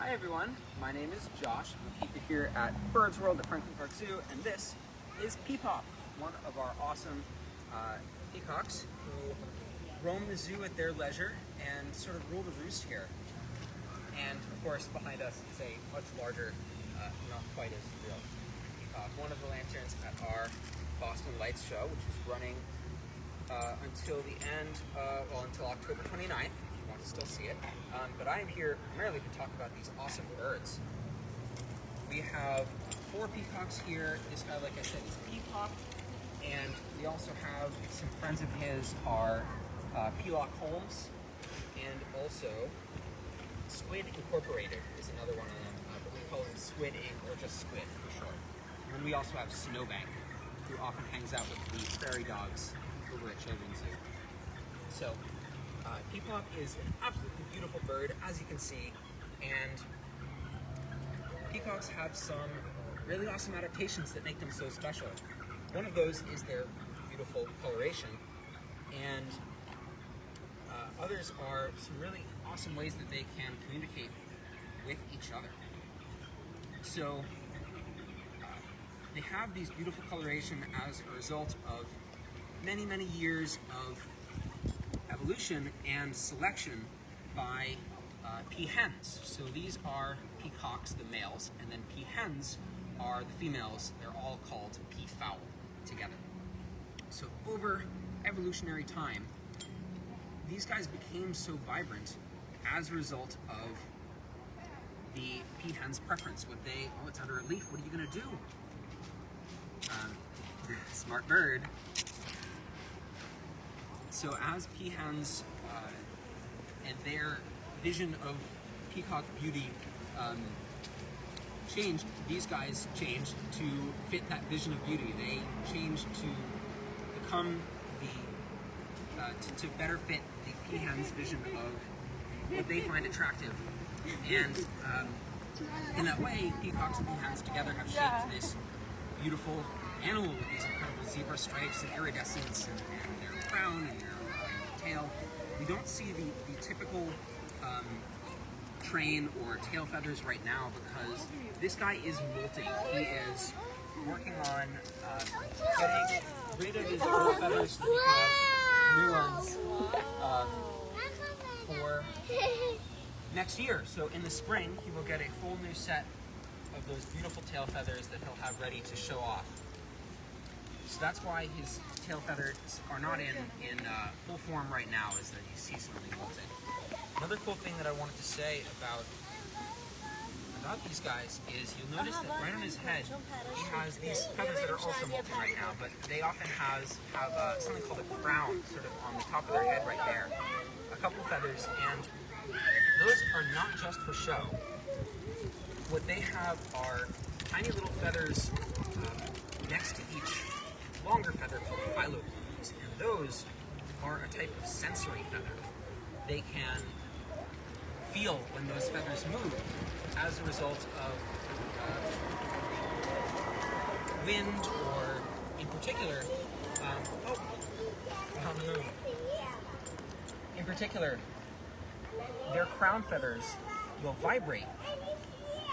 Hi everyone, my name is Josh. I'm a keeper here at Birds World at Franklin Park Zoo, and this is Peepop, one of our awesome peacocks who roam the zoo at their leisure and sort of rule the roost here. And of course behind us is a much larger, not quite as real peacock, one of the lanterns at our Boston Lights show, which is running until the end, until October 29th. Want to still see it, but I am here primarily to talk about these awesome birds. We have 4 peacocks here. This guy, like I said, is Peepop, and we also have some friends of his are Peacock Holmes, and also Squid Incorporated is another one of them, but we call him Squid Inc. or just Squid for short. And then we also have Snowbank, who often hangs out with the prairie dogs over at Children's Zoo. So Peepop is an absolutely beautiful bird, as you can see, and peacocks have some really awesome adaptations that make them so special. One of those is their beautiful coloration, and others are some really awesome ways that they can communicate with each other. So they have these beautiful coloration as a result of many, many years of evolution and selection by peahens. So these are peacocks, the males, and then peahens are the females. They're all called peafowl together. So over evolutionary time, these guys became so vibrant as a result of the peahen's preference. Oh, it's under a leaf, what are you gonna do? Smart bird. So as peahens and their vision of peacock beauty changed, these guys changed to fit that vision of beauty. They changed to become to better fit the peahen's vision of what they find attractive. And in that way, peacocks and peahens together have shaped this beautiful animal with these incredible zebra stripes and iridescence and their crown and their tail. We don't see the typical train or tail feathers right now because this guy is molting. He is working on getting rid of his old feathers so he can have new ones for next year. So in the spring, he will get a whole new set of those beautiful tail feathers that he'll have ready to show off. So that's why his tail feathers are not in full form right now, is that he's seasonally molting. Another cool thing that I wanted to say about these guys is you'll notice that right on his head he has these feathers that are also molting right now, but they often have something called a crown sort of on the top of their head right there. A couple feathers, and those are not just for show. What they have are tiny little feathers next to each longer feather called plumes, and those are a type of sensory feather. They can feel when those feathers move as a result of wind, or in particular, in particular, their crown feathers will vibrate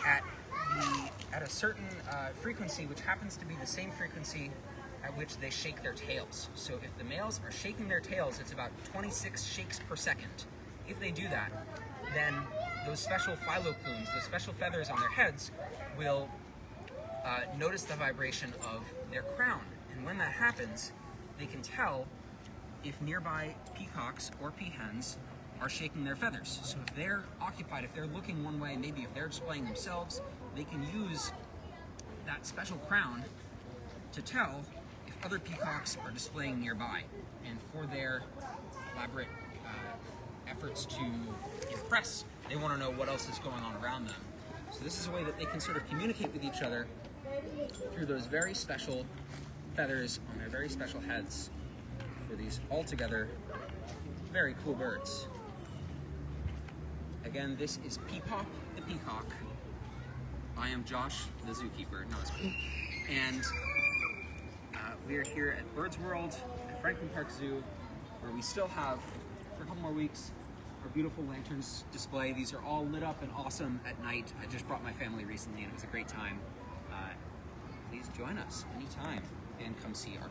at a certain frequency, which happens to be the same frequency at which they shake their tails. So if the males are shaking their tails, it's about 26 shakes per second. If they do that, then those special plumes, those special feathers on their heads, will notice the vibration of their crown. And when that happens, they can tell if nearby peacocks or peahens are shaking their feathers. So if they're occupied, if they're looking one way, maybe if they're displaying themselves, they can use that special crown to tell if other peacocks are displaying nearby. And for their elaborate efforts to impress, they want to know what else is going on around them. So this is a way that they can sort of communicate with each other through those very special feathers on their very special heads for these altogether very cool birds. Again, this is Peepop the peacock. I am Josh, the zookeeper. No, it's me. And we are here at Birds World at Franklin Park Zoo, where we still have, for a couple more weeks, our beautiful lanterns display. These are all lit up and awesome at night. I just brought my family recently and it was a great time. Please join us anytime and come see our